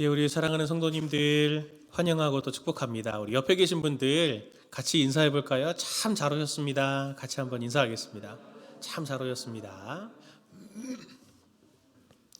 예, 우리 사랑하는 성도님들 환영하고 또 축복합니다. 우리 옆에 계신 분들 같이 인사해 볼까요? 참 잘 오셨습니다. 같이 한번 인사하겠습니다. 참 잘 오셨습니다.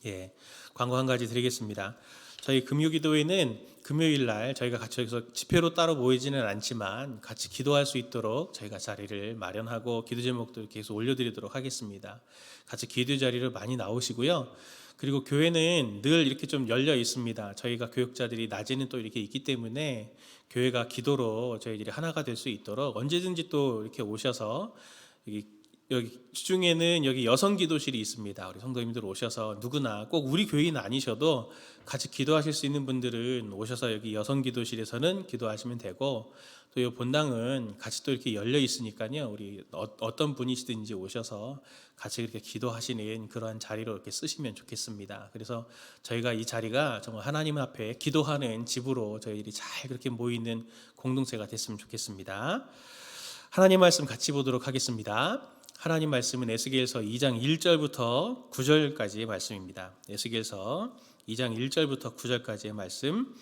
예, 광고 한 가지 드리겠습니다. 저희 금요기도회는 금요일 날 저희가 같이 여기서 집회로 따로 모이지는 않지만 같이 기도할 수 있도록 저희가 자리를 마련하고 기도 제목도 계속 올려드리도록 하겠습니다. 같이 기도 자리를 많이 나오시고요. 그리고 교회는 늘 이렇게 좀 열려 있습니다. 저희가 교육자들이 낮에는 또 이렇게 있기 때문에 교회가 기도로 저희들이 하나가 될 수 있도록 언제든지 또 이렇게 오셔서 여기 시중에는 여기 여성 기도실이 있습니다. 우리 성도님들 오셔서 누구나 꼭 우리 교인 아니셔도 같이 기도하실 수 있는 분들은 오셔서 여기 여성 기도실에서는 기도하시면 되고, 또 이 본당은 같이 또 이렇게 열려 있으니까요. 우리 어떤 분이시든지 오셔서 같이 이렇게 기도하시는 그러한 자리로 이렇게 쓰시면 좋겠습니다. 그래서 저희가 이 자리가 정말 하나님 앞에 기도하는 집으로 저희들이 잘 그렇게 모이는 공동체가 됐으면 좋겠습니다. 하나님 말씀 같이 보도록 하겠습니다. 하나님 말씀은 에스겔서 2장 1절부터 9절까지의 말씀입니다. 에스겔서 2장 1절부터 9절까지의 말씀.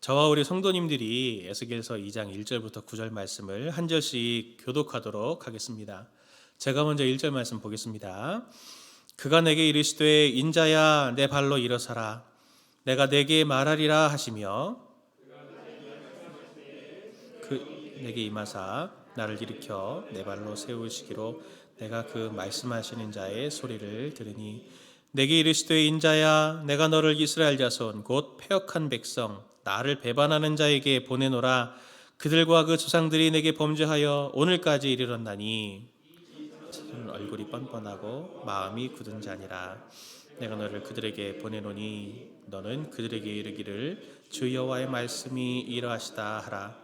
저와 우리 성도님들이 에스겔서 2장 1절부터 9절 말씀을 한 절씩 교독하도록 하겠습니다. 제가 먼저 1절 말씀 보겠습니다. 그가 내게 이르시되 인자야 내 발로 일어서라 내가 내게 말하리라 하시며 내게 임하사 나를 일으켜 내 발로 세우시기로 내가 그 말씀하시는 자의 소리를 들으니 내게 이르시되 인자야 내가 너를 이스라엘 자손 곧 패역한 백성 나를 배반하는 자에게 보내노라. 그들과 그 조상들이 내게 범죄하여 오늘까지 이르렀나니 얼굴이 뻔뻔하고 마음이 굳은 자니라. 내가 너를 그들에게 보내노니 너는 그들에게 이르기를 주 여호와의 말씀이 이러하시다 하라.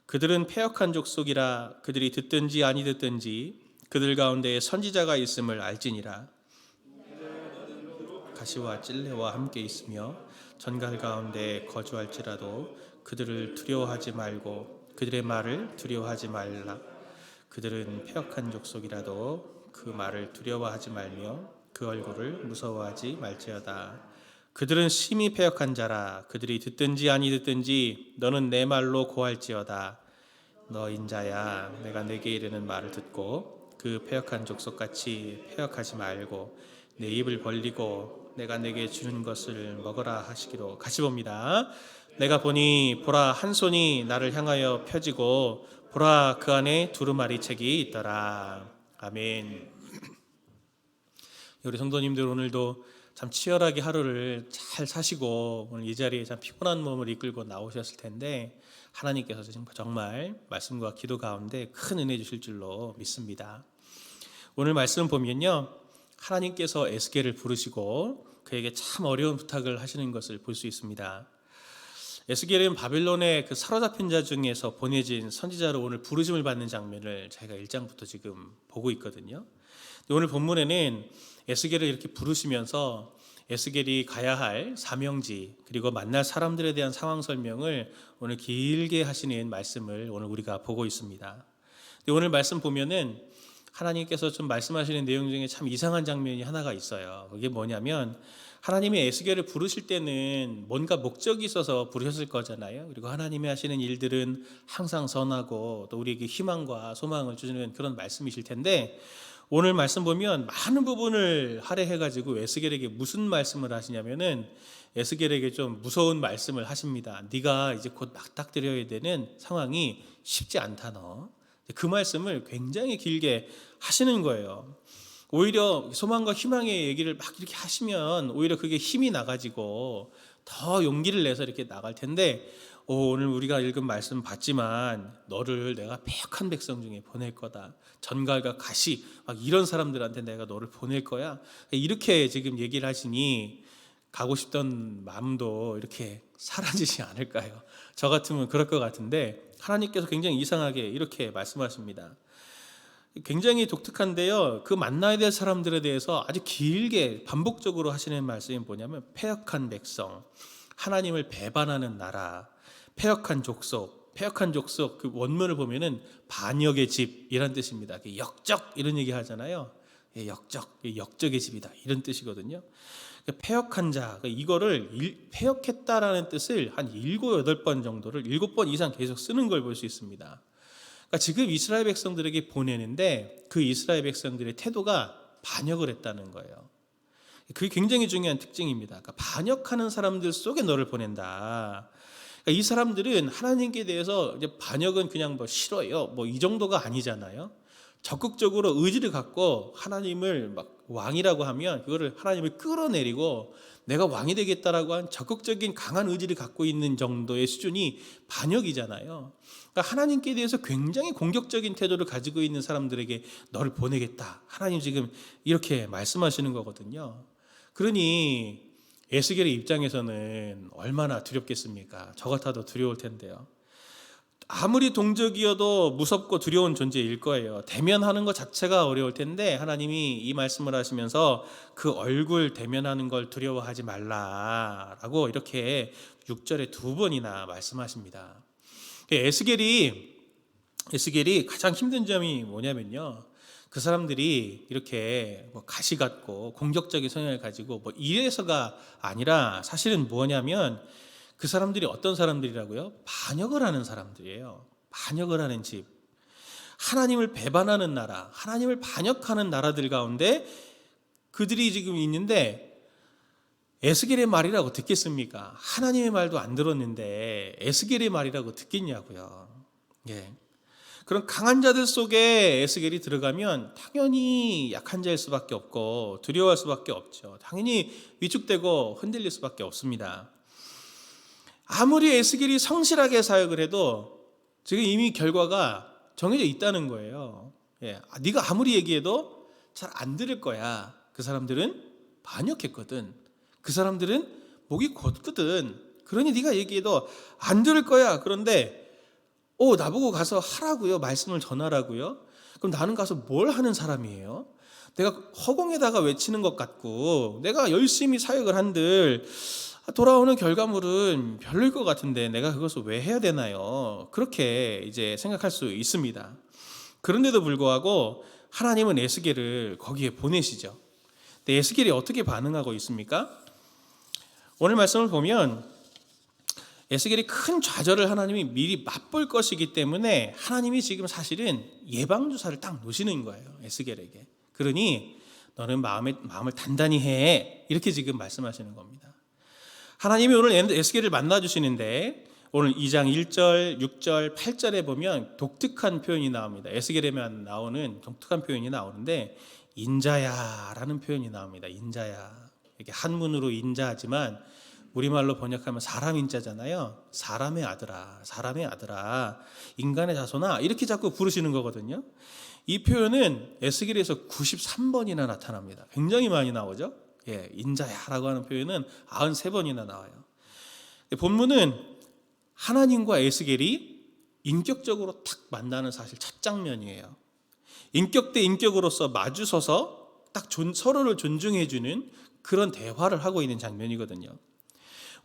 그들은 패역한 족속이라. 그들이 듣든지 아니 듣든지 그들 가운데 선지자가 있음을 알지니라. 가시와 찔레와 함께 있으며 전갈 가운데 거주할지라도 그들을 두려워하지 말고 그들의 말을 두려워하지 말라. 그들은 패역한 족속이라도 그 말을 두려워하지 말며 그 얼굴을 무서워하지 말지어다. 그들은 심히 패역한 자라. 그들이 듣든지 아니 듣든지 너는 내 말로 고할지어다. 너 인자야 내가 내게 이르는 말을 듣고 그 패역한 족속같이 패역하지 말고 내 입을 벌리고 내가 내게 주는 것을 먹어라 하시기로. 같이 봅니다. 내가 보니 보라 한 손이 나를 향하여 펴지고 보라 그 안에 두루마리 책이 있더라. 아멘. 우리 성도님들 오늘도 참 치열하게 하루를 잘 사시고 오늘 이 자리에 참 피곤한 몸을 이끌고 나오셨을 텐데 하나님께서 정말 말씀과 기도 가운데 큰 은혜 주실 줄로 믿습니다. 오늘 말씀 보면요, 하나님께서 에스겔을 부르시고 그에게 참 어려운 부탁을 하시는 것을 볼 수 있습니다. 에스겔은 바벨론의 그 사로잡힌 자 중에서 보내진 선지자로 오늘 부르심을 받는 장면을 저희가 1장부터 지금 보고 있거든요. 오늘 본문에는 에스겔을 이렇게 부르시면서 에스겔이 가야 할 사명지 그리고 만날 사람들에 대한 상황 설명을 오늘 길게 하시는 말씀을 오늘 우리가 보고 있습니다. 오늘 말씀 보면은 하나님께서 좀 말씀하시는 내용 중에 참 이상한 장면이 하나가 있어요. 그게 뭐냐면 하나님이 에스겔을 부르실 때는 뭔가 목적이 있어서 부르셨을 거잖아요. 그리고 하나님이 하시는 일들은 항상 선하고 또 우리에게 희망과 소망을 주는 그런 말씀이실 텐데 오늘 말씀 보면 많은 부분을 할애해가지고 에스겔에게 무슨 말씀을 하시냐면은 에스겔에게 좀 무서운 말씀을 하십니다. 네가 이제 곧 맞닥뜨려야 되는 상황이 쉽지 않다 너. 그 말씀을 굉장히 길게 하시는 거예요. 오히려 소망과 희망의 얘기를 막 이렇게 하시면 오히려 그게 힘이 나가지고 더 용기를 내서 이렇게 나갈 텐데 오늘 우리가 읽은 말씀 봤지만 너를 내가 패역한 백성 중에 보낼 거다. 전갈과 가시 막 이런 사람들한테 내가 너를 보낼 거야. 이렇게 지금 얘기를 하시니 가고 싶던 마음도 이렇게 사라지지 않을까요? 저 같으면 그럴 것 같은데 하나님께서 굉장히 이상하게 이렇게 말씀하십니다. 굉장히 독특한데요. 그 만나야 될 사람들에 대해서 아주 길게 반복적으로 하시는 말씀이 뭐냐면 패역한 백성, 하나님을 배반하는 나라, 패역한 족속 그 원문을 보면은 반역의 집이란 뜻입니다. 역적 이런 얘기 하잖아요. 역적의 집이다 이런 뜻이거든요. 패역한 자, 이거를 패역했다라는 뜻을 한 7, 8번 정도를 7번 이상 계속 쓰는 걸 볼 수 있습니다. 그러니까 지금 이스라엘 백성들에게 보내는데 그 이스라엘 백성들의 태도가 반역을 했다는 거예요. 그게 굉장히 중요한 특징입니다. 그러니까 반역하는 사람들 속에 너를 보낸다. 그러니까 이 사람들은 하나님께 대해서 이제 반역은 그냥 뭐 싫어요, 뭐 이 정도가 아니잖아요. 적극적으로 의지를 갖고 하나님을 막 왕이라고 하면 그거를 하나님을 끌어내리고 내가 왕이 되겠다라고 한 적극적인 강한 의지를 갖고 있는 정도의 수준이 반역이잖아요. 그러니까 하나님께 대해서 굉장히 공격적인 태도를 가지고 있는 사람들에게 너를 보내겠다. 하나님 지금 이렇게 말씀하시는 거거든요. 그러니 에스겔의 입장에서는 얼마나 두렵겠습니까? 저 같아도 두려울 텐데요. 아무리 동족이어도 무섭고 두려운 존재일 거예요. 대면하는 것 자체가 어려울 텐데 하나님이 이 말씀을 하시면서 그 얼굴 대면하는 걸 두려워하지 말라라고 이렇게 6절에 2번이나 말씀하십니다. 에스겔이 가장 힘든 점이 뭐냐면요, 그 사람들이 이렇게 가시 같고 공격적인 성향을 가지고 이래서가 아니라 사실은 뭐냐면 그 사람들이 어떤 사람들이라고요? 반역을 하는 사람들이에요. 반역을 하는 집. 하나님을 배반하는 나라, 하나님을 반역하는 나라들 가운데 그들이 지금 있는데 에스겔의 말이라고 듣겠습니까? 하나님의 말도 안 들었는데 에스겔의 말이라고 듣겠냐고요. 예. 그런 강한 자들 속에 에스겔이 들어가면 당연히 약한 자일 수밖에 없고 두려워할 수밖에 없죠. 당연히 위축되고 흔들릴 수밖에 없습니다. 아무리 에스겔이 성실하게 사역을 해도 지금 이미 결과가 정해져 있다는 거예요. 네가 아무리 얘기해도 잘 안 들을 거야. 그 사람들은 반역했거든. 그 사람들은 목이 곧거든. 그러니 네가 얘기해도 안 들을 거야. 그런데 나보고 가서 하라고요. 말씀을 전하라고요. 그럼 나는 가서 뭘 하는 사람이에요? 내가 허공에다가 외치는 것 같고 내가 열심히 사역을 한들 돌아오는 결과물은 별로일 것 같은데 내가 그것을 왜 해야 되나요? 그렇게 이제 생각할 수 있습니다. 그런데도 불구하고 하나님은 에스겔을 거기에 보내시죠. 근데 에스겔이 어떻게 반응하고 있습니까? 오늘 말씀을 보면 에스겔이 큰 좌절을 하나님이 미리 맛볼 것이기 때문에 하나님이 지금 사실은 예방주사를 딱 놓으시는 거예요, 에스겔에게. 그러니 너는 마음을 단단히 해, 이렇게 지금 말씀하시는 겁니다. 하나님이 오늘 에스겔을 만나주시는데 오늘 2장 1절, 6절, 8절에 보면 독특한 표현이 나옵니다. 에스겔에만 나오는 독특한 표현이 나오는데 인자야라는 표현이 나옵니다. 인자야. 이게 한문으로 인자하지만 우리말로 번역하면 사람 인자잖아요. 사람의 아들아, 사람의 아들아, 인간의 자손아, 이렇게 자꾸 부르시는 거거든요. 이 표현은 에스겔에서 93번이나 나타납니다. 굉장히 많이 나오죠. 인자야라고 하는 표현은 93번이나 나와요. 본문은 하나님과 에스겔이 인격적으로 탁 만나는 사실 첫 장면이에요. 인격 대 인격으로서 마주서서 딱 서로를 존중해주는 그런 대화를 하고 있는 장면이거든요.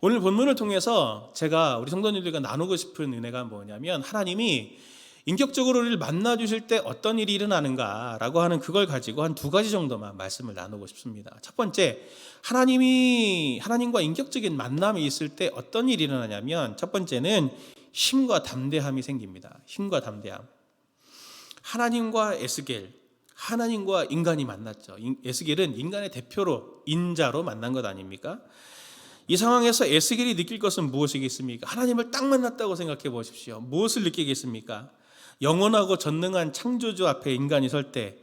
오늘 본문을 통해서 제가 우리 성도님들과 나누고 싶은 은혜가 뭐냐면 하나님이 인격적으로 우리를 만나주실 때 어떤 일이 일어나는가라고 하는 그걸 가지고 한 2가지 정도만 말씀을 나누고 싶습니다. 첫 번째, 하나님과 인격적인 만남이 있을 때 어떤 일이 일어나냐면 첫 번째는 힘과 담대함이 생깁니다. 힘과 담대함. 하나님과 에스겔, 하나님과 인간이 만났죠. 에스겔은 인간의 대표로 인자로 만난 것 아닙니까? 이 상황에서 에스겔이 느낄 것은 무엇이겠습니까? 하나님을 딱 만났다고 생각해 보십시오. 무엇을 느끼겠습니까? 영원하고 전능한 창조주 앞에 인간이 설 때,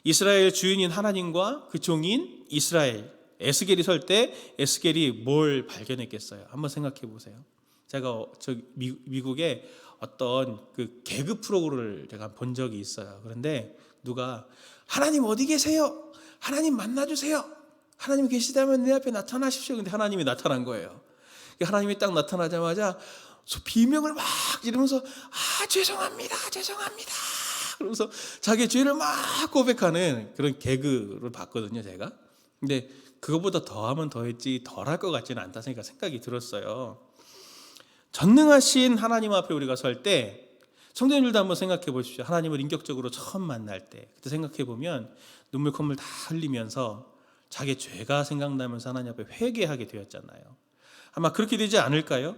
이스라엘 주인인 하나님과 그 종인 이스라엘 에스겔이 설 때 에스겔이 뭘 발견했겠어요? 한번 생각해 보세요. 제가 미국에 어떤 그 개그 프로그램을 제가 본 적이 있어요. 그런데 누가 하나님 어디 계세요? 하나님 만나주세요. 하나님 계시다면 내 앞에 나타나십시오. 근데 하나님이 나타난 거예요. 하나님이 딱 나타나자마자 비명을 막 지르면서 죄송합니다. 그러면서 자기 죄를 막 고백하는 그런 개그를 봤거든요, 제가. 근데 그것보다 더하면 더했지 덜할 것 같지는 않다 생각이 들었어요. 전능하신 하나님 앞에 우리가 설 때 성도님들도 한번 생각해 보십시오. 하나님을 인격적으로 처음 만날 때 그때 생각해 보면 눈물 콧물 다 흘리면서 자기 죄가 생각나면서 하나님 앞에 회개하게 되었잖아요. 아마 그렇게 되지 않을까요?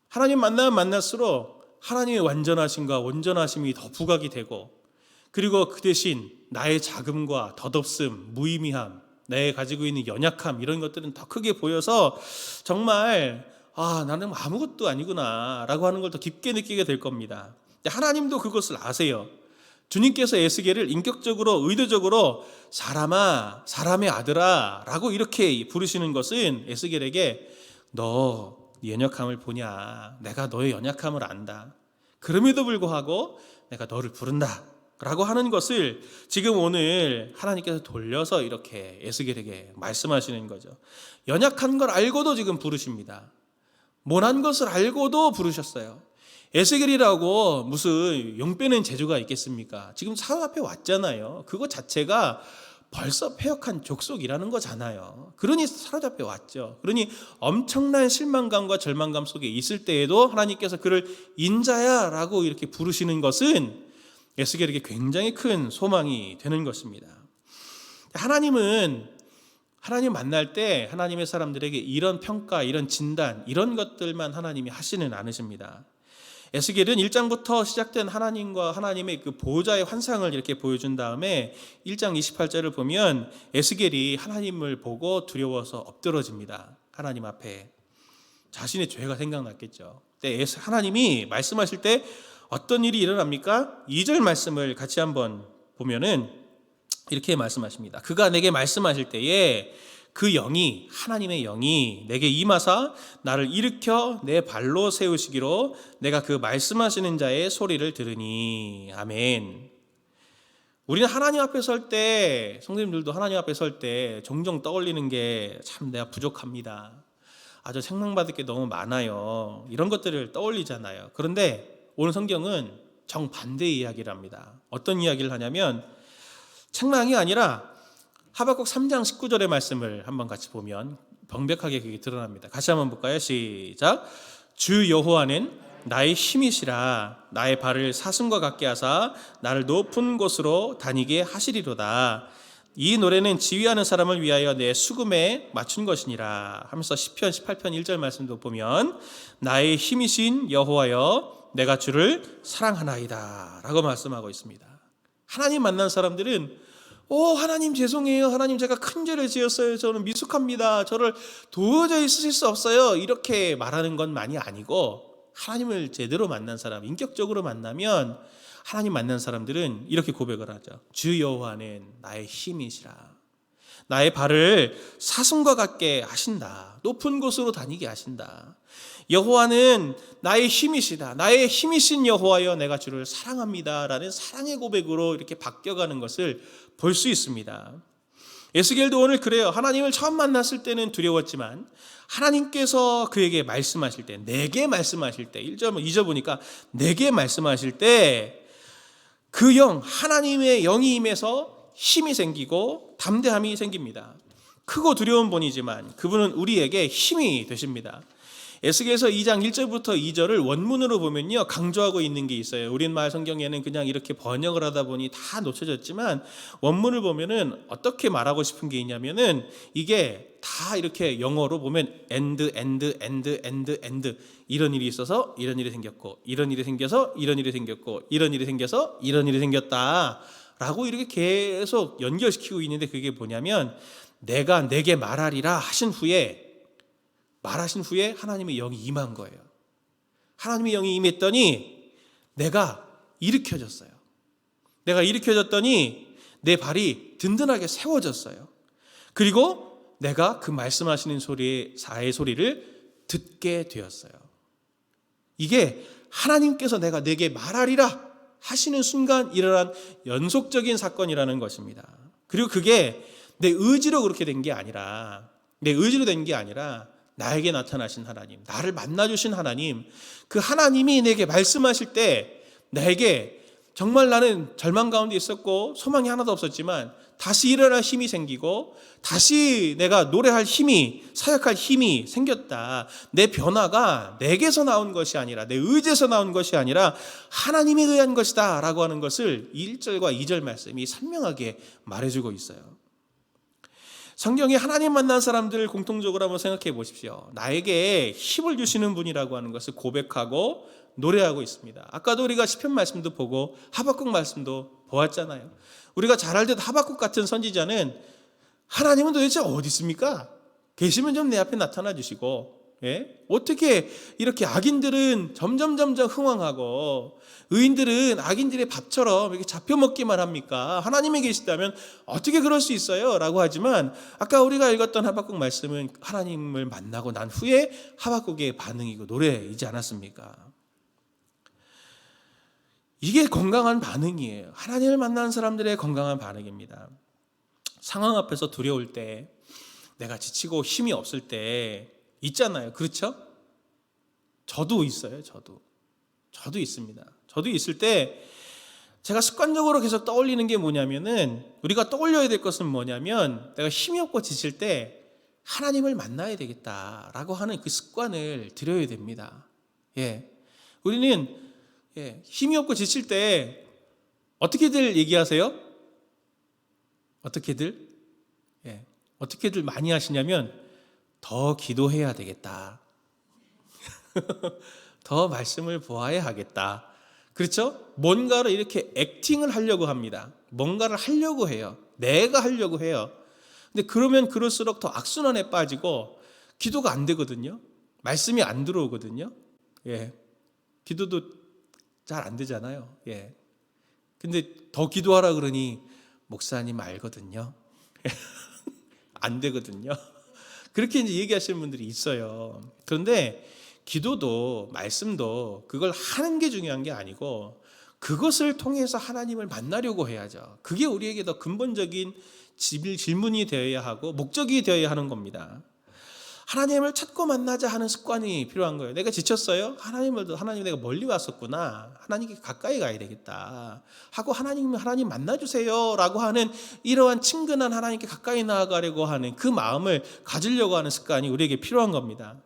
하나님 만나면 만날수록 하나님의 완전하심과 온전하심이 더 부각이 되고, 그리고 그 대신 나의 작음과 덧없음, 무의미함, 내 가지고 있는 연약함, 이런 것들은 더 크게 보여서 정말 나는 아무것도 아니구나 라고 하는 걸 더 깊게 느끼게 될 겁니다. 하나님도 그것을 아세요. 주님께서 에스겔을 인격적으로 의도적으로 사람아, 사람의 아들아 라고 이렇게 부르시는 것은 에스겔에게 너 네 연약함을 보냐, 내가 너의 연약함을 안다, 그럼에도 불구하고 내가 너를 부른다 라고 하는 것을 지금 오늘 하나님께서 돌려서 이렇게 에스겔에게 말씀하시는 거죠. 연약한 걸 알고도 지금 부르십니다. 못한 것을 알고도 부르셨어요. 에스겔이라고 무슨 용 빼는 재주가 있겠습니까? 지금 사람 앞에 왔잖아요. 그거 자체가 벌써 패역한 족속이라는 거잖아요. 그러니 사로잡혀 왔죠. 그러니 엄청난 실망감과 절망감 속에 있을 때에도 하나님께서 그를 인자야 라고 이렇게 부르시는 것은 에스겔에게 굉장히 큰 소망이 되는 것입니다. 하나님은 하나님 만날 때 하나님의 사람들에게 이런 평가, 이런 진단, 이런 것들만 하나님이 하시는 않으십니다. 에스겔은 1장부터 시작된 하나님과 하나님의 그 보호자의 환상을 이렇게 보여준 다음에 1장 28절을 보면 에스겔이 하나님을 보고 두려워서 엎드러집니다. 하나님 앞에 자신의 죄가 생각났겠죠. 근데 하나님이 말씀하실 때 어떤 일이 일어납니까? 2절 말씀을 같이 한번 보면은 이렇게 말씀하십니다. 그가 내게 말씀하실 때에 그 영이, 하나님의 영이 내게 임하사 나를 일으켜 내 발로 세우시기로 내가 그 말씀하시는 자의 소리를 들으니. 아멘. 우리는 하나님 앞에 설 때, 성도님들도 하나님 앞에 설 때 종종 떠올리는 게 참 내가 부족합니다, 아주 책망받을 게 너무 많아요, 이런 것들을 떠올리잖아요. 그런데 오늘 성경은 정반대의 이야기를 합니다. 어떤 이야기를 하냐면 책망이 아니라 하박국 3장 19절의 말씀을 한번 같이 보면 명백하게 그게 드러납니다. 같이 한번 볼까요? 시작. 주 여호와는 나의 힘이시라. 나의 발을 사슴과 같게 하사 나를 높은 곳으로 다니게 하시리로다. 이 노래는 지휘하는 사람을 위하여 내 수금에 맞춘 것이니라 하면서 시편 18편 1절 말씀도 보면 나의 힘이신 여호와여 내가 주를 사랑하나이다 라고 말씀하고 있습니다. 하나님 만난 사람들은 하나님 죄송해요, 하나님 제가 큰 죄를 지었어요, 저는 미숙합니다, 저를 도저히 쓰실 수 없어요, 이렇게 말하는 것만이 아니고, 하나님을 제대로 만난 사람, 인격적으로 만나면 하나님 만난 사람들은 이렇게 고백을 하죠. 주 여호와는 나의 힘이시라. 나의 발을 사슴과 같게 하신다. 높은 곳으로 다니게 하신다. 여호와는 나의 힘이시다. 나의 힘이신 여호와여 내가 주를 사랑합니다 라는 사랑의 고백으로 이렇게 바뀌어가는 것을 볼 수 있습니다. 에스겔도 오늘 그래요. 하나님을 처음 만났을 때는 두려웠지만 하나님께서 그에게 말씀하실 때, 내게 말씀하실 때, 1절 2절 보니까 내게 말씀하실 때 그 영, 하나님의 영이 임해서 힘이 생기고 담대함이 생깁니다. 크고 두려운 분이지만 그분은 우리에게 힘이 되십니다. 에스겔서 2장 1절부터 2절을 원문으로 보면요, 강조하고 있는 게 있어요. 우리말 성경에는 그냥 이렇게 번역을 하다 보니 다 놓쳐졌지만 원문을 보면은 어떻게 말하고 싶은 게 있냐면은 이게 다 이렇게 영어로 보면 end 이런 일이 있어서 이런 일이 생겼고, 이런 일이 생겨서 이런 일이 생겼고, 이런 일이 생겨서 이런 일이 생겼다 라고 이렇게 계속 연결시키고 있는데, 그게 뭐냐면 내가 내게 말하리라 하신 후에 하나님의 영이 임한 거예요. 하나님의 영이 임했더니 내가 일으켜졌어요. 내가 일으켜졌더니 내 발이 든든하게 세워졌어요. 그리고 내가 그 말씀하시는 사의 소리를 듣게 되었어요. 이게 하나님께서 내가 내게 말하리라 하시는 순간 일어난 연속적인 사건이라는 것입니다. 그리고 그게 내 의지로 그렇게 된 게 아니라, 나에게 나타나신 하나님, 나를 만나주신 하나님, 그 하나님이 내게 말씀하실 때 내게 정말 나는 절망 가운데 있었고 소망이 하나도 없었지만 다시 일어날 힘이 생기고 다시 내가 노래할 힘이, 사역할 힘이 생겼다. 내 변화가 내게서 나온 것이 아니라, 내 의지에서 나온 것이 아니라 하나님에 의한 것이다 라고 하는 것을 1절과 2절 말씀이 선명하게 말해주고 있어요. 성경에 하나님 만난 사람들을 공통적으로 한번 생각해 보십시오. 나에게 힘을 주시는 분이라고 하는 것을 고백하고 노래하고 있습니다. 아까도 우리가 시편 말씀도 보고 하박국 말씀도 보았잖아요. 우리가 잘 알듯 하박국 같은 선지자는 하나님은 도대체 어디 있습니까? 계시면 좀 내 앞에 나타나 주시고, 어떻게 이렇게 악인들은 점점 흥왕하고 의인들은 악인들의 밥처럼 이렇게 잡혀 먹기만 합니까? 하나님이 계시다면 어떻게 그럴 수 있어요? 라고 하지만 아까 우리가 읽었던 하박국 말씀은 하나님을 만나고 난 후에 하박국의 반응이고 노래이지 않았습니까? 이게 건강한 반응이에요. 하나님을 만나는 사람들의 건강한 반응입니다. 상황 앞에서 두려울 때, 내가 지치고 힘이 없을 때 있잖아요. 그렇죠? 저도 있어요. 저도 있습니다. 저도 있을 때 제가 습관적으로 계속 떠올리는 게 뭐냐면은, 우리가 떠올려야 될 것은 뭐냐면, 내가 힘이 없고 지칠 때 하나님을 만나야 되겠다라고 하는 그 습관을 들여야 됩니다. 우리는 힘이 없고 지칠 때 어떻게들 얘기하세요? 어떻게들 많이 하시냐면, 더 기도해야 되겠다. 더 말씀을 보아야 하겠다. 그렇죠? 뭔가를 이렇게 액팅을 하려고 합니다. 뭔가를 하려고 해요. 내가 하려고 해요. 근데 그러면 그럴수록 더 악순환에 빠지고 기도가 안 되거든요. 말씀이 안 들어오거든요. 기도도 잘 안 되잖아요. 근데 더 기도하라 그러니 목사님 알거든요. 안 되거든요. 그렇게 이제 얘기하시는 분들이 있어요. 그런데 기도도 말씀도 그걸 하는 게 중요한 게 아니고, 그것을 통해서 하나님을 만나려고 해야죠. 그게 우리에게 더 근본적인 질문이 되어야 하고 목적이 되어야 하는 겁니다. 하나님을 찾고 만나자 하는 습관이 필요한 거예요. 내가 지쳤어요? 하나님 내가 멀리 왔었구나. 하나님께 가까이 가야 되겠다 하고 하나님 만나주세요 라고 하는 이러한 친근한 하나님께 가까이 나아가려고 하는 그 마음을 가지려고 하는 습관이 우리에게 필요한 겁니다.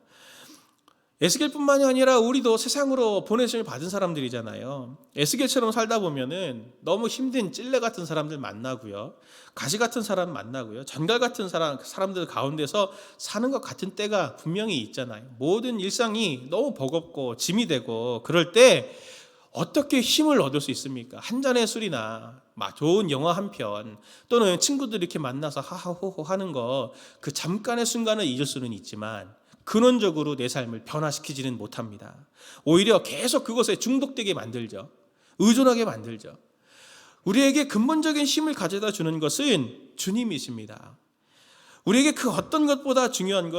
에스겔뿐만이 아니라 우리도 세상으로 보내심을 받은 사람들이잖아요. 에스겔처럼 살다 보면은 너무 힘든 찔레 같은 사람들 만나고요, 가시 같은 사람 만나고요, 전갈 같은 사람들 가운데서 사는 것 같은 때가 분명히 있잖아요. 모든 일상이 너무 버겁고 짐이 되고, 그럴 때 어떻게 힘을 얻을 수 있습니까? 한 잔의 술이나 좋은 영화 한 편, 또는 친구들 이렇게 만나서 하하호호 하는 거, 그 잠깐의 순간을 잊을 수는 있지만 근원적으로 내 삶을 변화시키지는 못합니다. 오히려 계속 그것에 중독되게 만들죠. 의존하게 만들죠. 우리에게 근본적인 힘을 가져다 주는 것은 주님이십니다. 우리에게 그 어떤 것보다 중요한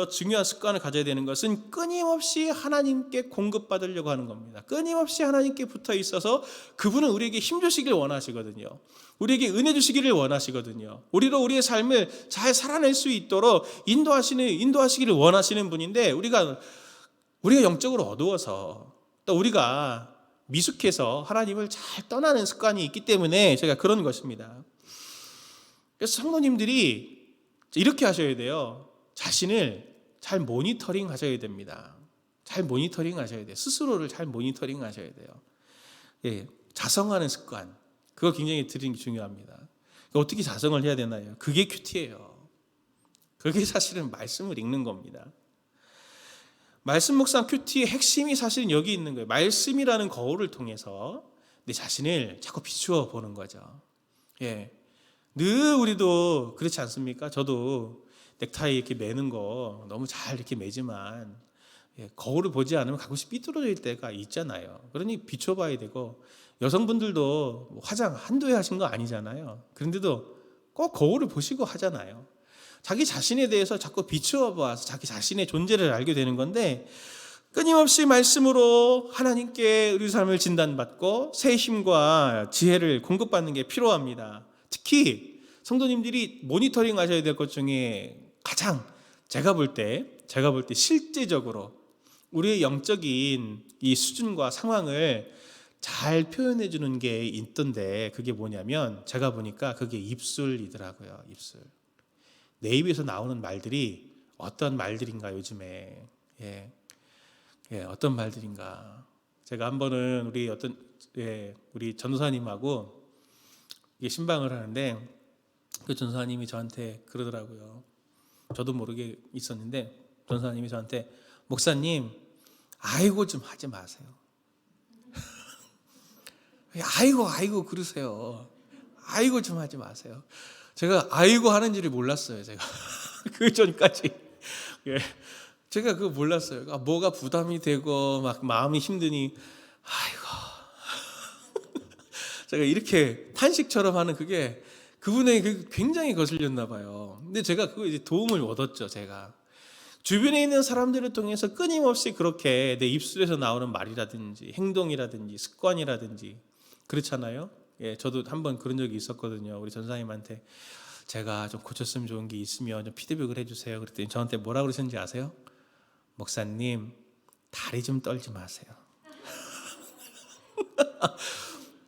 습관을 가져야 되는 것은 끊임없이 하나님께 공급받으려고 하는 겁니다. 끊임없이 하나님께 붙어 있어서 그분은 우리에게 힘 주시길 원하시거든요. 우리에게 은혜 주시기를 원하시거든요. 우리의 삶을 잘 살아낼 수 있도록 인도하시기를 원하시는 분인데, 우리가 영적으로 어두워서, 또 우리가 미숙해서 하나님을 잘 떠나는 습관이 있기 때문에 제가 그런 것입니다. 그래서 성도님들이 이렇게 하셔야 돼요. 자신을 잘 모니터링 하셔야 됩니다. 잘 모니터링 하셔야 돼요. 스스로를 잘 모니터링 하셔야 돼요. 자성하는 습관, 그거 굉장히 들이는 게 중요합니다. 어떻게 자성을 해야 되나요? 그게 큐티예요. 그게 사실은 말씀을 읽는 겁니다. 말씀 묵상 큐티의 핵심이 사실은 여기 있는 거예요. 말씀이라는 거울을 통해서 내 자신을 자꾸 비추어 보는 거죠. 늘 우리도 그렇지 않습니까? 저도 넥타이 이렇게 매는 거 너무 잘 이렇게 매지만 거울을 보지 않으면 가끔씩 삐뚤어질 때가 있잖아요. 그러니 비춰봐야 되고, 여성분들도 화장 한두 해 하신 거 아니잖아요. 그런데도 꼭 거울을 보시고 하잖아요. 자기 자신에 대해서 자꾸 비추어 봐서 자기 자신의 존재를 알게 되는 건데, 끊임없이 말씀으로 하나님께 우리 삶을 진단받고 새 힘과 지혜를 공급받는 게 필요합니다. 특히 성도님들이 모니터링 하셔야 될 것 중에 가장 제가 볼 때 실제적으로 우리의 영적인 이 수준과 상황을 잘 표현해 주는 게 있던데 그게 뭐냐면 제가 보니까 그게 입술이더라고요. 입술. 내 입에서 나오는 말들이 어떤 말들인가 요즘에 어떤 말들인가. 제가 한 번은 우리 전도사님하고 이게 신방을 하는데 그 전도사님이 저한테 그러더라고요. 저도 모르게 있었는데 전도사님이 저한테 목사님 아이고 좀 하지 마세요. 아이고 그러세요. 아이고 좀 하지 마세요. 제가 아이고 하는 줄을 몰랐어요. 제가 그 전까지 제가 그거 몰랐어요. 뭐가 부담이 되고 막 마음이 힘드니 아이고 제가 이렇게 탄식처럼 하는 그게 그분에게 굉장히 거슬렸나 봐요. 근데 제가 그거 이제 도움을 얻었죠. 제가 주변에 있는 사람들을 통해서 끊임없이 그렇게 내 입술에서 나오는 말이라든지 행동이라든지 습관이라든지 그렇잖아요. 저도 한번 그런 적이 있었거든요. 우리 전사님한테 제가 좀 고쳤으면 좋은 게 있으면 좀 피드백을 해주세요. 그랬더니 저한테 뭐라 그러셨는지 아세요? 목사님 다리 좀 떨지 마세요.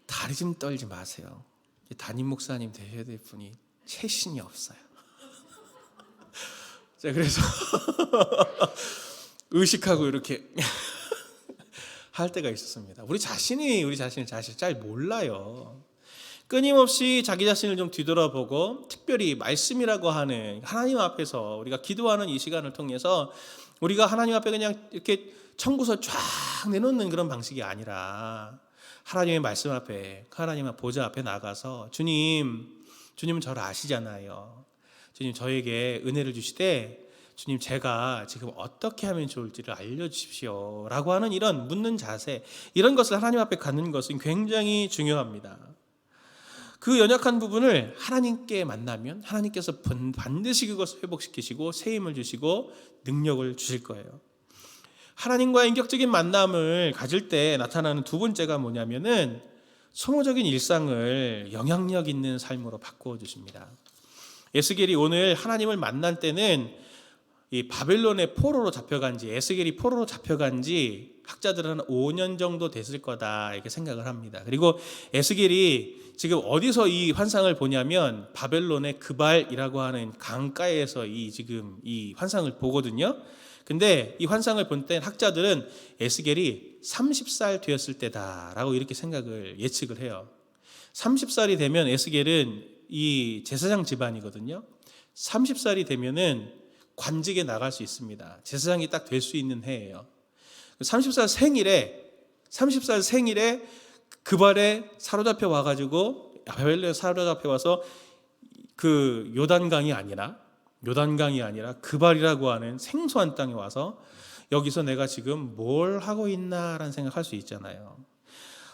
다리 좀 떨지 마세요. 담임 목사님 되셔야 될 분이 체신이 없어요. 자, 그래서 의식하고 이렇게 할 때가 있었습니다. 우리 자신을 잘 몰라요. 끊임없이 자기 자신을 좀 뒤돌아보고 특별히 말씀이라고 하는 하나님 앞에서 우리가 기도하는 이 시간을 통해서 우리가 하나님 앞에 그냥 이렇게 청구서 쫙 내놓는 그런 방식이 아니라 하나님의 말씀 앞에 하나님의 보좌 앞에 나가서 주님은 저를 아시잖아요. 주님 저에게 은혜를 주시되 주님 제가 지금 어떻게 하면 좋을지를 알려주십시오 라고 하는 이런 묻는 자세, 이런 것을 하나님 앞에 갖는 것은 굉장히 중요합니다. 그 연약한 부분을 하나님께 만나면 하나님께서 반드시 그것을 회복시키시고 새 힘을 주시고 능력을 주실 거예요. 하나님과의 인격적인 만남을 가질 때 나타나는 두 번째가 뭐냐면은 소모적인 일상을 영향력 있는 삶으로 바꾸어 주십니다. 에스겔이 오늘 하나님을 만난 때는 이 바벨론의 포로로 잡혀간 지, 에스겔이 포로로 잡혀간 지 학자들은 한 5년 정도 됐을 거다 이렇게 생각을 합니다. 그리고 에스겔이 지금 어디서 이 환상을 보냐면 바벨론의 그발이라고 하는 강가에서 지금 이 환상을 보거든요. 근데 이 환상을 본 때 학자들은 에스겔이 30살 되었을 때다라고 이렇게 생각을 예측을 해요. 30살이 되면 에스겔은 이 제사장 집안이거든요. 30살이 되면은 관직에 나갈 수 있습니다. 제사장이 딱 될 수 있는 해예요. 30살 생일에 그발에 사로잡혀 와가지고 바벨론에 사로잡혀 와서 그 요단강이 아니라 그발이라고 하는 생소한 땅에 와서 여기서 내가 지금 뭘 하고 있나라는 생각할 수 있잖아요.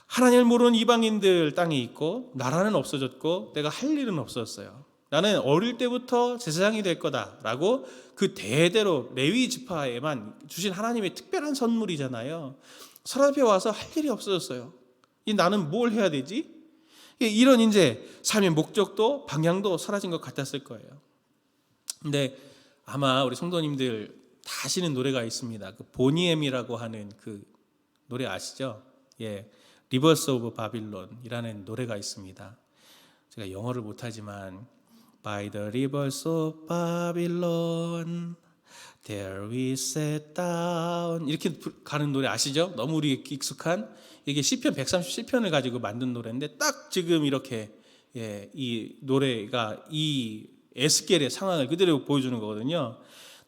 하나님을 모르는 이방인들 땅에 있고 나라는 없어졌고 내가 할 일은 없었어요. 나는 어릴 때부터 제사장이 될 거다라고 그 대대로 레위 지파에만 주신 하나님의 특별한 선물이잖아요. 사로잡혀 와서 할 일이 없어졌어요. 나는 뭘 해야 되지? 이런 이제 삶의 목적도 방향도 사라진 것 같았을 거예요. 근데 아마 우리 성도님들 다 아시는 노래가 있습니다. 그 보니엠이라고 하는 그 노래 아시죠? 리버스 오브 바빌론이라는 노래가 있습니다. 제가 영어를 못하지만 By the rivers of Babylon there we sat down 이렇게 가는 노래 아시죠? 너무 우리 익숙한 이게 시편 137편을 가지고 만든 노래인데 딱 지금 이렇게 이 노래가 이 에스겔의 상황을 그대로 보여주는 거거든요.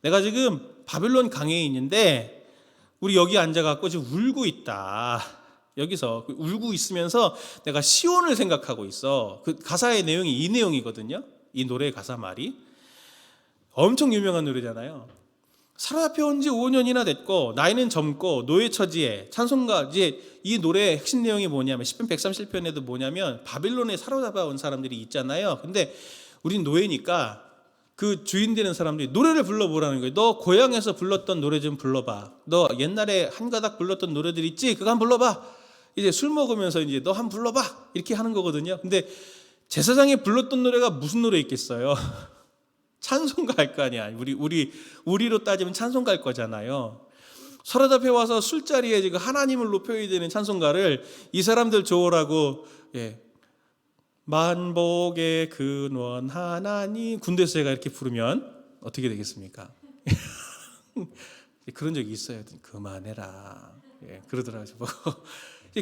내가 지금 바벨론 강에 있는데 우리 여기 앉아갖고 지금 울고 있다. 여기서 울고 있으면서 내가 시온을 생각하고 있어. 그 가사의 내용이 이 내용이거든요. 이 노래의 가사 말이 엄청 유명한 노래잖아요. 사로잡혀 온 지 5년이나 됐고 나이는 젊고 노예 처지에 찬송가 이제 이 노래의 핵심 내용이 뭐냐면 시편 137편에도 뭐냐면 바벨론에 사로잡아 온 사람들이 있잖아요. 근데 우린 노예니까 그 주인 되는 사람들이 노래를 불러보라는 거예요. 너 고향에서 불렀던 노래 좀 불러봐. 너 옛날에 한 가닥 불렀던 노래들 있지? 그거 한번 불러봐. 이제 술 먹으면서 이제 너 한번 불러봐. 이렇게 하는 거거든요. 근데 제사장이 불렀던 노래가 무슨 노래 있겠어요? 찬송가 할 거 아니야. 우리로 따지면 찬송가 할 거잖아요. 서로 앞에 와서 술자리에 지금 하나님을 높여야 되는 찬송가를 이 사람들 좋으라고 만복의 근원 하나님 군대에서 제가 이렇게 부르면 어떻게 되겠습니까? 그런 적이 있어요. 그만해라. 그러더라고요.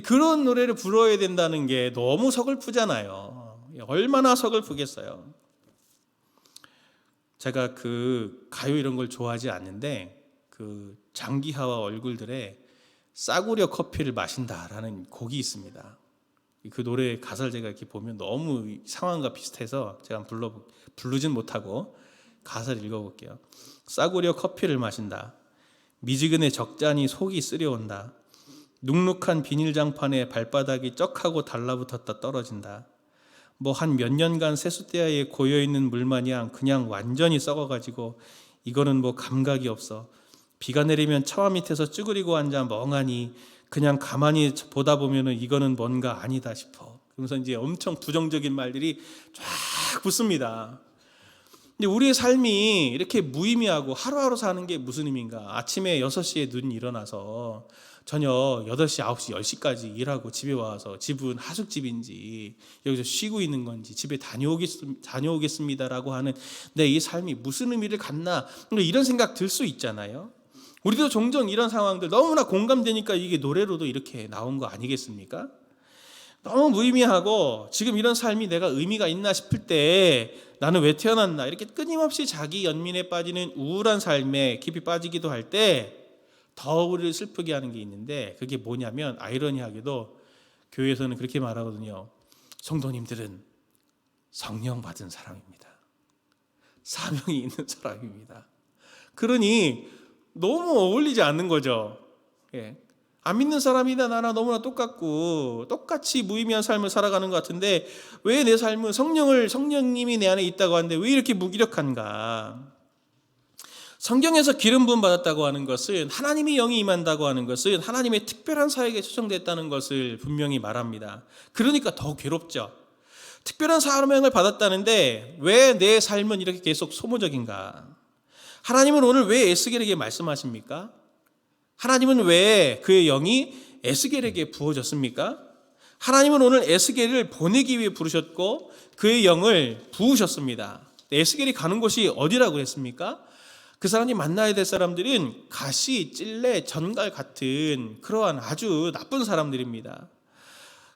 그런 노래를 불러야 된다는 게 너무 서글프잖아요. 얼마나 서글프겠어요. 제가 그 가요 이런 걸 좋아하지 않는데 그 장기하와 얼굴들의 싸구려 커피를 마신다라는 곡이 있습니다. 그 노래 가사를 제가 이렇게 보면 너무 상황과 비슷해서 제가 부르진 못하고 가사를 읽어볼게요. 싸구려 커피를 마신다. 미지근해 적잖이 속이 쓰려온다. 눅눅한 비닐장판에 발바닥이 쩍하고 달라붙었다 떨어진다. 뭐 한 몇 년간 세숫대야에 고여있는 물마냥 그냥 완전히 썩어가지고 이거는 뭐 감각이 없어. 비가 내리면 차와 밑에서 쭈그리고 앉아 멍하니 그냥 가만히 보다 보면은 이거는 뭔가 아니다 싶어. 그러면서 이제 엄청 부정적인 말들이 쫙 붙습니다. 근데 우리의 삶이 이렇게 무의미하고 하루하루 사는 게 무슨 의미인가? 아침에 6시에 눈 일어나서 저녁 8시, 9시, 10시까지 일하고 집에 와서 집은 하숙집인지 여기서 쉬고 있는 건지 집에 다녀오겠습니다라고 하는 내 이 삶이 무슨 의미를 갖나? 이런 생각 들 수 있잖아요. 우리도 종종 이런 상황들 너무나 공감되니까 이게 노래로도 이렇게 나온 거 아니겠습니까? 너무 무의미하고 지금 이런 삶이 내가 의미가 있나 싶을 때 나는 왜 태어났나 이렇게 끊임없이 자기 연민에 빠지는 우울한 삶에 깊이 빠지기도 할 때 더 우리를 슬프게 하는 게 있는데 그게 뭐냐면 아이러니하게도 교회에서는 그렇게 말하거든요. 성도님들은 성령 받은 사람입니다. 사명이 있는 사람입니다. 그러니 너무 어울리지 않는 거죠. 안 믿는 사람이나 나나 너무나 똑같고 똑같이 무의미한 삶을 살아가는 것 같은데 왜 내 삶은 성령님이 내 안에 있다고 하는데 왜 이렇게 무기력한가? 성경에서 기름 부음 받았다고 하는 것은 하나님의 영이 임한다고 하는 것은 하나님의 특별한 사역에 초청됐다는 것을 분명히 말합니다. 그러니까 더 괴롭죠. 특별한 사명을 받았다는데 왜 내 삶은 이렇게 계속 소모적인가? 하나님은 오늘 왜 에스겔에게 말씀하십니까? 하나님은 왜 그의 영이 에스겔에게 부어졌습니까? 하나님은 오늘 에스겔을 보내기 위해 부르셨고 그의 영을 부으셨습니다. 에스겔이 가는 곳이 어디라고 했습니까? 그 사람이 만나야 될 사람들은 가시, 찔레, 전갈 같은 그러한 아주 나쁜 사람들입니다.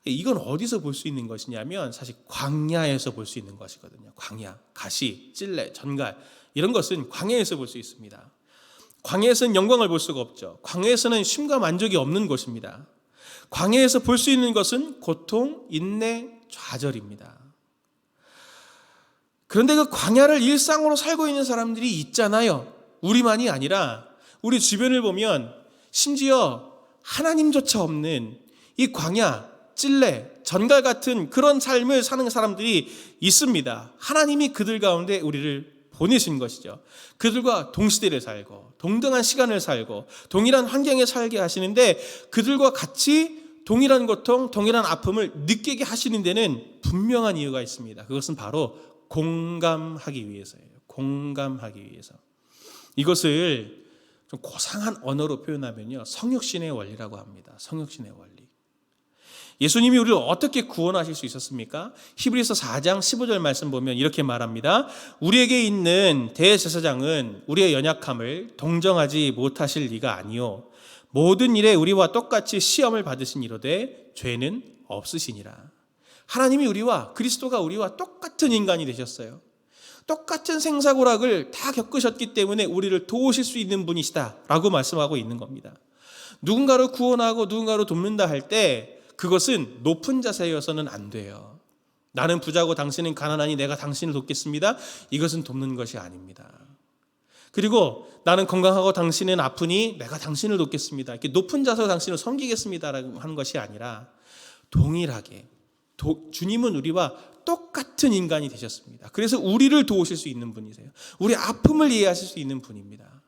이건 어디서 볼 수 있는 것이냐면 사실 광야에서 볼 수 있는 것이거든요. 광야, 가시, 찔레, 전갈 이런 것은 광야에서 볼 수 있습니다. 광야에서는 영광을 볼 수가 없죠. 광야에서는 쉼과 만족이 없는 곳입니다. 광야에서 볼 수 있는 것은 고통, 인내, 좌절입니다. 그런데 그 광야를 일상으로 살고 있는 사람들이 있잖아요. 우리만이 아니라 우리 주변을 보면 심지어 하나님조차 없는 이 광야, 찔레, 전갈 같은 그런 삶을 사는 사람들이 있습니다. 하나님이 그들 가운데 우리를 보내신 것이죠. 그들과 동시대를 살고 동등한 시간을 살고 동일한 환경에 살게 하시는데 그들과 같이 동일한 고통, 동일한 아픔을 느끼게 하시는 데는 분명한 이유가 있습니다. 그것은 바로 공감하기 위해서예요. 공감하기 위해서. 이것을 좀 고상한 언어로 표현하면요, 성육신의 원리라고 합니다. 성육신의 원리. 예수님이 우리를 어떻게 구원하실 수 있었습니까? 히브리서 4장 15절 말씀 보면 이렇게 말합니다. 우리에게 있는 대제사장은 우리의 연약함을 동정하지 못하실 리가 아니요 모든 일에 우리와 똑같이 시험을 받으신 이로되 죄는 없으시니라. 하나님이 우리와 그리스도가 우리와 똑같은 인간이 되셨어요. 똑같은 생사고락을 다 겪으셨기 때문에 우리를 도우실 수 있는 분이시다라고 말씀하고 있는 겁니다. 누군가를 구원하고 누군가를 돕는다 할 때 그것은 높은 자세여서는 안 돼요. 나는 부자고 당신은 가난하니 내가 당신을 돕겠습니다. 이것은 돕는 것이 아닙니다. 그리고 나는 건강하고 당신은 아프니 내가 당신을 돕겠습니다. 이렇게 높은 자세로 당신을 섬기겠습니다라고 하는 것이 아니라 동일하게 주님은 우리와 똑같은 인간이 되셨습니다. 그래서 우리를 도우실 수 있는 분이세요. 우리 아픔을 이해하실 수 있는 분입니다.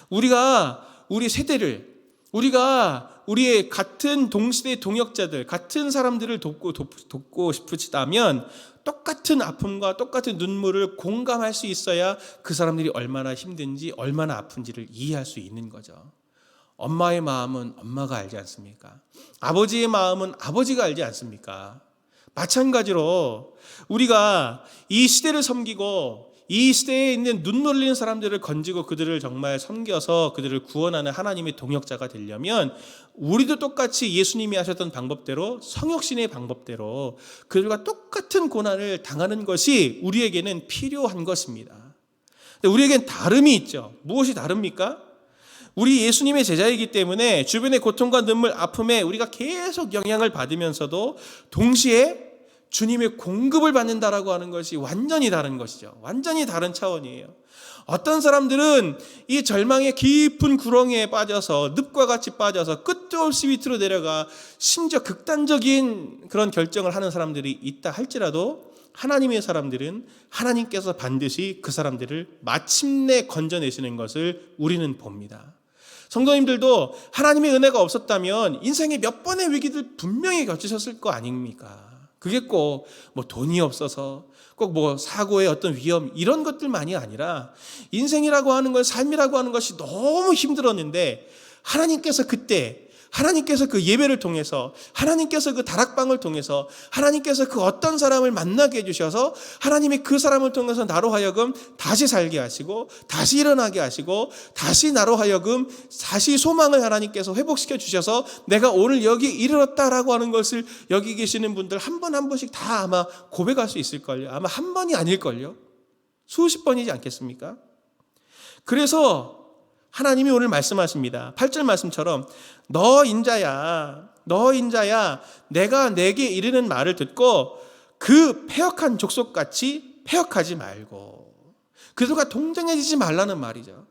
우리가 우리 세대를 우리가 우리의 같은 동시대 동역자들 같은 사람들을 돕고 싶으시다면 똑같은 아픔과 똑같은 눈물을 공감할 수 있어야 그 사람들이 얼마나 힘든지 얼마나 아픈지를 이해할 수 있는 거죠. 엄마의 마음은 엄마가 알지 않습니까? 아버지의 마음은 아버지가 알지 않습니까? 마찬가지로 우리가 이 시대를 섬기고 이 시대에 있는 눈물 흘리는 사람들을 건지고 그들을 정말 섬겨서 그들을 구원하는 하나님의 동역자가 되려면 우리도 똑같이 예수님이 하셨던 방법대로, 성육신의 방법대로 그들과 똑같은 고난을 당하는 것이 우리에게는 필요한 것입니다. 근데 우리에겐 다름이 있죠. 무엇이 다릅니까? 우리 예수님의 제자이기 때문에 주변의 고통과 눈물, 아픔에 우리가 계속 영향을 받으면서도 동시에 주님의 공급을 받는다라고 하는 것이 완전히 다른 것이죠. 완전히 다른 차원이에요. 어떤 사람들은 이 절망의 깊은 구렁이에 빠져서 늪과 같이 빠져서 끝도 없이 밑으로 내려가 심지어 극단적인 그런 결정을 하는 사람들이 있다 할지라도 하나님의 사람들은 하나님께서 반드시 그 사람들을 마침내 건져내시는 것을 우리는 봅니다. 성도님들도 하나님의 은혜가 없었다면 인생에 몇 번의 위기들 분명히 겪으셨을 거 아닙니까? 그게 꼭 뭐 돈이 없어서 꼭 뭐 사고의 어떤 위험 이런 것들만이 아니라 인생이라고 하는 것, 삶이라고 하는 것이 너무 힘들었는데 하나님께서 그때 하나님께서 그 예배를 통해서 하나님께서 그 다락방을 통해서 하나님께서 그 어떤 사람을 만나게 해주셔서 하나님이 그 사람을 통해서 나로 하여금 다시 살게 하시고 다시 일어나게 하시고 다시 나로 하여금 다시 소망을 하나님께서 회복시켜 주셔서 내가 오늘 여기 이르렀다라고 하는 것을 여기 계시는 분들 한 번 한 번씩 다 아마 고백할 수 있을걸요. 아마 한 번이 아닐걸요. 수십 번이지 않겠습니까? 그래서 하나님이 오늘 말씀하십니다. 8절 말씀처럼 너 인자야 내가 내게 이르는 말을 듣고 그 패역한 족속같이 패역하지 말고 그들과 동정해지지 말라는 말이죠.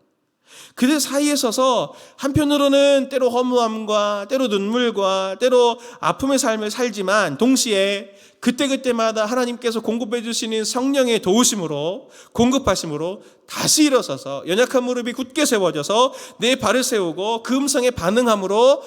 그들 사이에 서서 한편으로는 때로 허무함과 때로 눈물과 때로 아픔의 삶을 살지만 동시에 그때그때마다 하나님께서 공급해 주시는 성령의 도우심으로 공급하심으로 다시 일어서서 연약한 무릎이 굳게 세워져서 내 발을 세우고 그 음성에 반응함으로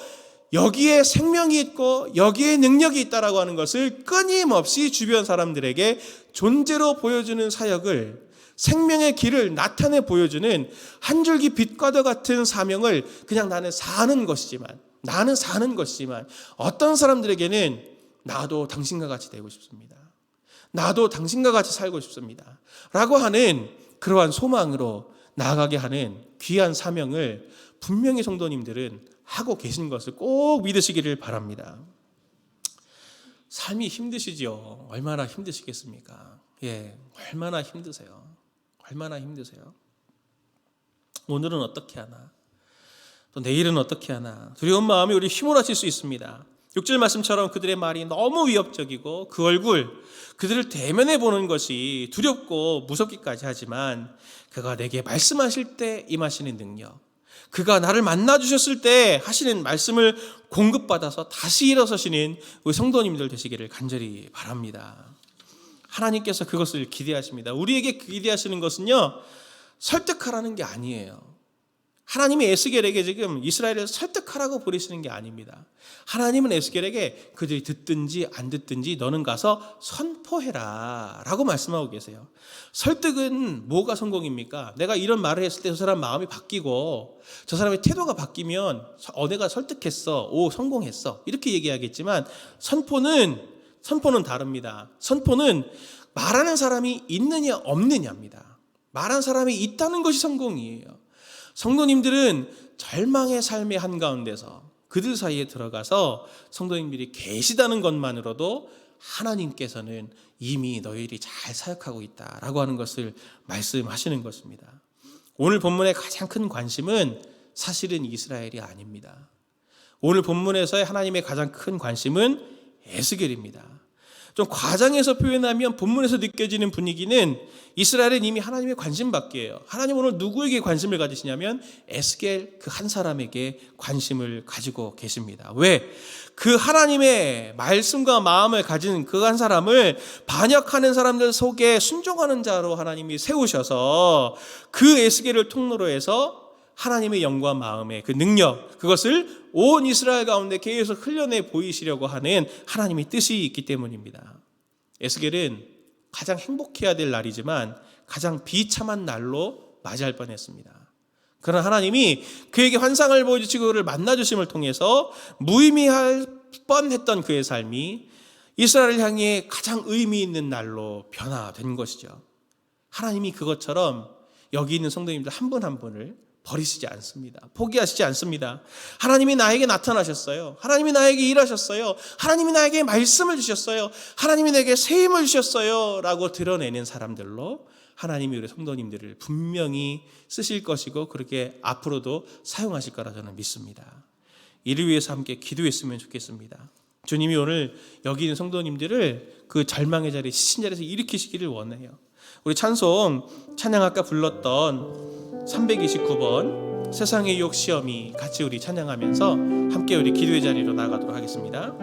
여기에 생명이 있고 여기에 능력이 있다라고 하는 것을 끊임없이 주변 사람들에게 존재로 보여주는 사역을 생명의 길을 나타내 보여주는 한 줄기 빛과도 같은 사명을 그냥 나는 사는 것이지만 어떤 사람들에게는 나도 당신과 같이 되고 싶습니다. 나도 당신과 같이 살고 싶습니다. 라고 하는 그러한 소망으로 나아가게 하는 귀한 사명을 분명히 성도님들은 하고 계신 것을 꼭 믿으시기를 바랍니다. 삶이 힘드시죠? 얼마나 힘드시겠습니까? 얼마나 힘드세요? 오늘은 어떻게 하나? 또 내일은 어떻게 하나? 두려운 마음이 우리 휘몰아칠 수 있습니다. 6절 말씀처럼 그들의 말이 너무 위협적이고 그 얼굴, 그들을 대면해 보는 것이 두렵고 무섭기까지 하지만 그가 내게 말씀하실 때 임하시는 능력, 그가 나를 만나주셨을 때 하시는 말씀을 공급받아서 다시 일어서시는 우리 성도님들 되시기를 간절히 바랍니다. 하나님께서 그것을 기대하십니다. 우리에게 기대하시는 것은요, 설득하라는 게 아니에요. 하나님이 에스겔에게 지금 이스라엘을 설득하라고 보내시는 게 아닙니다. 하나님은 에스겔에게 그들이 듣든지 안 듣든지 너는 가서 선포해라 라고 말씀하고 계세요. 설득은 뭐가 성공입니까? 내가 이런 말을 했을 때 저 사람 마음이 바뀌고 저 사람의 태도가 바뀌면 내가 설득했어, 성공했어 이렇게 얘기하겠지만 선포는 다릅니다. 선포는 말하는 사람이 있느냐 없느냐입니다. 말하는 사람이 있다는 것이 성공이에요. 성도님들은 절망의 삶의 한가운데서 그들 사이에 들어가서 성도님들이 계시다는 것만으로도 하나님께서는 이미 너희들이 잘 사역하고 있다라고 하는 것을 말씀하시는 것입니다. 오늘 본문의 가장 큰 관심은 사실은 이스라엘이 아닙니다. 오늘 본문에서의 하나님의 가장 큰 관심은 에스겔입니다. 좀 과장해서 표현하면 본문에서 느껴지는 분위기는 이스라엘은 이미 하나님의 관심 밖이에요. 하나님 오늘 누구에게 관심을 가지시냐면 에스겔 그 한 사람에게 관심을 가지고 계십니다. 왜? 그 하나님의 말씀과 마음을 가진 그 한 사람을 반역하는 사람들 속에 순종하는 자로 하나님이 세우셔서 그 에스겔을 통로로 해서 하나님의 영과 마음의 그 능력, 그것을 온 이스라엘 가운데 계속 흘려내 보이시려고 하는 하나님의 뜻이 있기 때문입니다. 에스겔은 가장 행복해야 될 날이지만 가장 비참한 날로 맞이할 뻔했습니다. 그러나 하나님이 그에게 환상을 보여주시고 그를 만나주심을 통해서 무의미할 뻔했던 그의 삶이 이스라엘을 향해 가장 의미 있는 날로 변화된 것이죠. 하나님이 그것처럼 여기 있는 성도님들 한 분 한 분을 버리시지 않습니다. 포기하시지 않습니다. 하나님이 나에게 나타나셨어요. 하나님이 나에게 일하셨어요. 하나님이 나에게 말씀을 주셨어요. 하나님이 내게 새 힘을 주셨어요 라고 드러내는 사람들로 하나님이 우리 성도님들을 분명히 쓰실 것이고 그렇게 앞으로도 사용하실 거라 저는 믿습니다. 이를 위해서 함께 기도했으면 좋겠습니다. 주님이 오늘 여기 있는 성도님들을 그 절망의 자리, 시신 자리에서 일으키시기를 원해요. 우리 찬송 찬양 아까 불렀던 329번 세상의 유혹 시험이 같이 우리 찬양하면서 함께 우리 기도의 자리로 나가도록 하겠습니다.